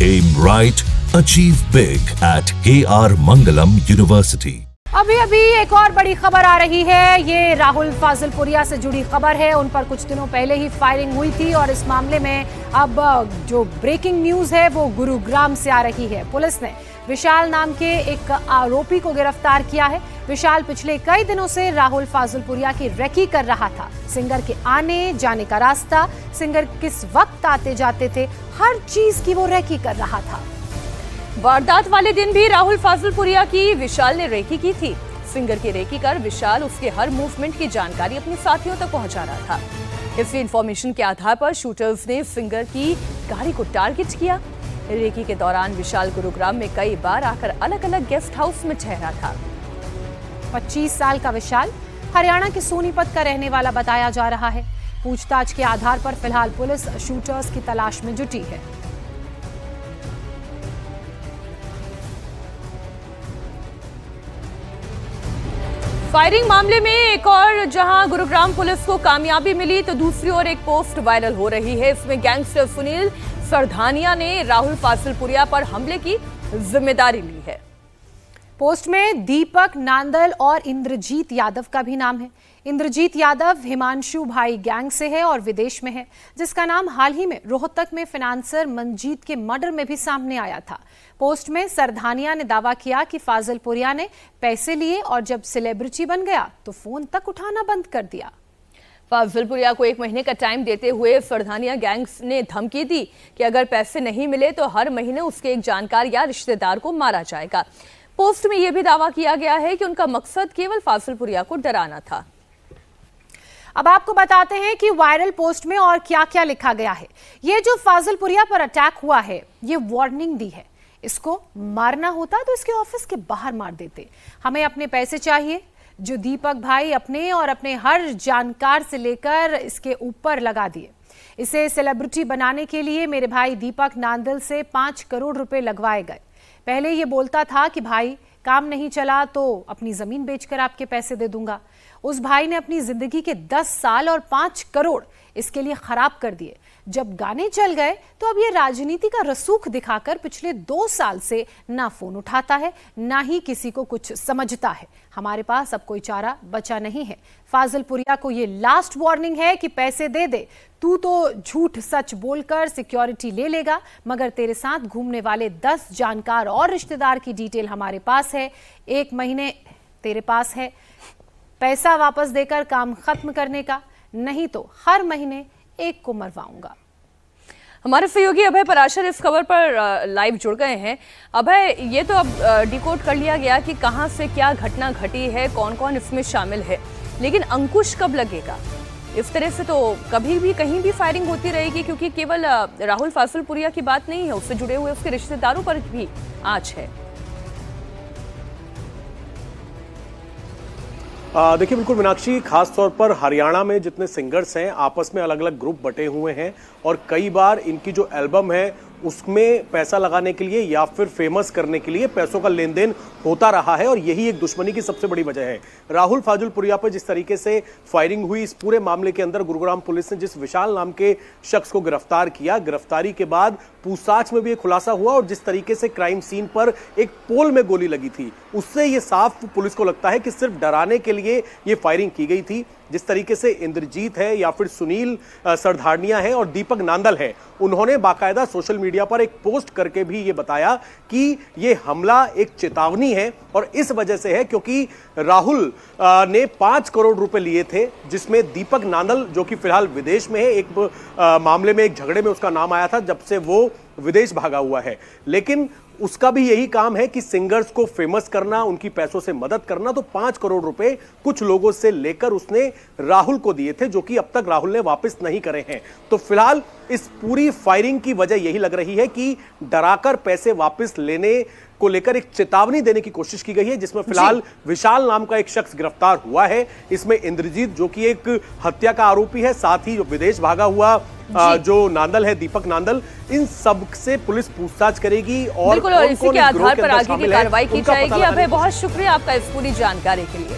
Aim right, achieve big at KR Mangalam University. अभी एक और बड़ी खबर आ रही है। ये राहुल फाजिलपुरिया से जुड़ी खबर है। उन पर कुछ दिनों पहले ही फायरिंग हुई थी और इस मामले में अब जो ब्रेकिंग न्यूज है वो गुरुग्राम से आ रही है। पुलिस ने विशाल नाम के एक आरोपी को गिरफ्तार किया है। विशाल पिछले कई दिनों से राहुल फाजिलपुरिया की रेकी कर रहा था। सिंगर के आने जाने का रास्ता, सिंगर किस वक्त आते जाते थे, हर चीज की वो रेकी कर रहा था। वारदात वाले दिन भी राहुल फाजिलपुरिया की विशाल ने रेकी की थी। सिंगर की रेकी कर विशाल उसके हर मूवमेंट की जानकारी अपने साथियों तक पहुंचा रहा था। इसी इंफॉर्मेशन के आधार पर शूटर्स ने सिंगर की गाड़ी को टारगेट किया। रेकी के दौरान विशाल गुरुग्राम में कई बार आकर अलग अलग गेस्ट हाउस में ठहरा था। 25 साल का विशाल हरियाणा के सोनीपत का रहने वाला बताया जा रहा है। पूछताछ के आधार पर फिलहाल पुलिस शूटर्स की तलाश में जुटी है। फायरिंग मामले में एक और जहां गुरुग्राम पुलिस को कामयाबी मिली तो दूसरी ओर एक पोस्ट वायरल हो रही है। इसमें गैंगस्टर सुनील सरधानिया ने राहुल फाजिलपुरिया पर हमले की जिम्मेदारी ली है। पोस्ट में दीपक नांदल और इंद्रजीत यादव का भी नाम है। इंद्रजीत यादव हिमांशु भाई गैंग से है और विदेश में है, जिसका नाम हाल ही में रोहतक में फाइनेंसर मंजीत के मर्डर में भी सामने आया था। पोस्ट में सरधानिया ने दावा किया कि फाजिलपुरिया ने पैसे लिए और जब सेलिब्रिटी बन गया तो फोन तक उठाना बंद कर दिया। फाजिलपुरिया को 1 महीने का टाइम देते हुए सरधानिया गैंग्स ने धमकी दी कि अगर पैसे नहीं मिले तो हर महीने उसके एक जानकार या रिश्तेदार को मारा जाएगा। पोस्ट में यह भी दावा किया गया है कि उनका मकसद केवल फाजिलपुरिया को डराना था। अब आपको बताते हैं कि वायरल पोस्ट में और क्या-क्या लिखा गया है। ये जो फाजिलपुरिया पर अटैक हुआ है, ये वार्निंग दी है। इसको मारना होता तो इसके ऑफिस के बाहर मार देते। हमें अपने पैसे चाहिए, जो दीपक भाई अपने और अपने हर जानकार से लेकर इसके ऊपर लगा दिए। इसे सेलिब्रिटी बनाने के लिए मेरे भाई दीपक नांदल से 5 करोड़ रुपए लगवाए गए। पहले ये बोलता था कि भाई काम नहीं चला तो अपनी जमीन बेचकर आपके पैसे दे दूंगा। उस भाई ने अपनी जिंदगी के 10 साल और 5 करोड़ इसके लिए खराब कर दिए। जब गाने चल गए तो अब ये राजनीति का रसूख दिखाकर पिछले 2 साल से ना फोन उठाता है, ना ही किसी को कुछ समझता है। हमारे पास अब कोई चारा बचा नहीं है। फाजिलपुरिया को ये लास्ट वार्निंग है कि पैसे दे दे, तू तो झूठ सच बोलकर सिक्योरिटी ले लेगा, मगर तेरे साथ घूमने वाले 10 जानकार और रिश्तेदार की डिटेल हमारे पास है। 1 महीने तेरे पास है पैसा वापस देकर काम खत्म करने का, नहीं तो हर महीने एक को मरवाऊंगा। हमारे सहयोगी अभय पराशर इस खबर पर लाइव जुड़ गए हैं। अभय, ये तो अब डिकोड कर लिया गया कि कहां से क्या घटना घटी है, कौन कौन इसमें शामिल है, लेकिन अंकुश कब लगेगा? इस तरह से तो कभी भी कहीं भी फायरिंग होती रहेगी, क्योंकि केवल राहुल फाजिलपुरिया की बात नहीं है, उससे जुड़े हुए उसके रिश्तेदारों पर भी आंच है। देखिए बिल्कुल मीनाक्षी, खास तौर पर हरियाणा में जितने सिंगर्स हैं आपस में अलग अलग ग्रुप बटे हुए हैं और कई बार इनकी जो एल्बम है उसमें पैसा लगाने के लिए या फिर फेमस करने के लिए पैसों का लेन देन होता रहा है और यही एक दुश्मनी की सबसे बड़ी वजह है। राहुल फाजिलपुरिया पर जिस तरीके से फायरिंग हुई, इस पूरे मामले के अंदर गुरुग्राम पुलिस ने जिस विशाल नाम के शख्स को गिरफ्तार किया, गिरफ्तारी के बाद पूछताछ में भी एक खुलासा हुआ और जिस तरीके से क्राइम सीन पर एक पोल में गोली लगी थी, उससे ये साफ पुलिस को लगता है कि सिर्फ डराने के लिए ये फायरिंग की गई थी। जिस तरीके से इंद्रजीत है या फिर सुनील सरधानिया है और दीपक नांदल है, उन्होंने बाकायदा सोशल मीडिया पर एक पोस्ट करके भी ये बताया कि ये हमला एक चेतावनी है और इस वजह से है क्योंकि राहुल ने 5 करोड़ रुपए लिए थे, जिसमें दीपक नांदल जो कि फिलहाल विदेश में है, एक मामले में एक झगड़े में उसका नाम आया था जब से वो विदेश भागा हुआ है, लेकिन उसका भी यही काम है कि सिंगर्स को फेमस करना, उनकी पैसों से मदद करना। तो 5 करोड़ रुपए कुछ लोगों से लेकर उसने राहुल को दिए थे, जो कि अब तक राहुल ने वापस नहीं करे हैं। तो फिलहाल इस पूरी फायरिंग की वजह यही लग रही है कि डराकर पैसे वापस लेने को लेकर एक चेतावनी देने की कोशिश की गई है, जिसमें फिलहाल विशाल नाम का एक शख्स गिरफ्तार हुआ है। इसमें इंद्रजीत जो कि एक हत्या का आरोपी है, साथ ही जो विदेश भागा हुआ जो नांदल है, दीपक नांदल, इन सब से पुलिस पूछताछ करेगी और इसी के आधार पर आगे की कार्रवाई की जाएगी। अभय, बहुत शुक्रिया आपका इस पूरी जानकारी के लिए।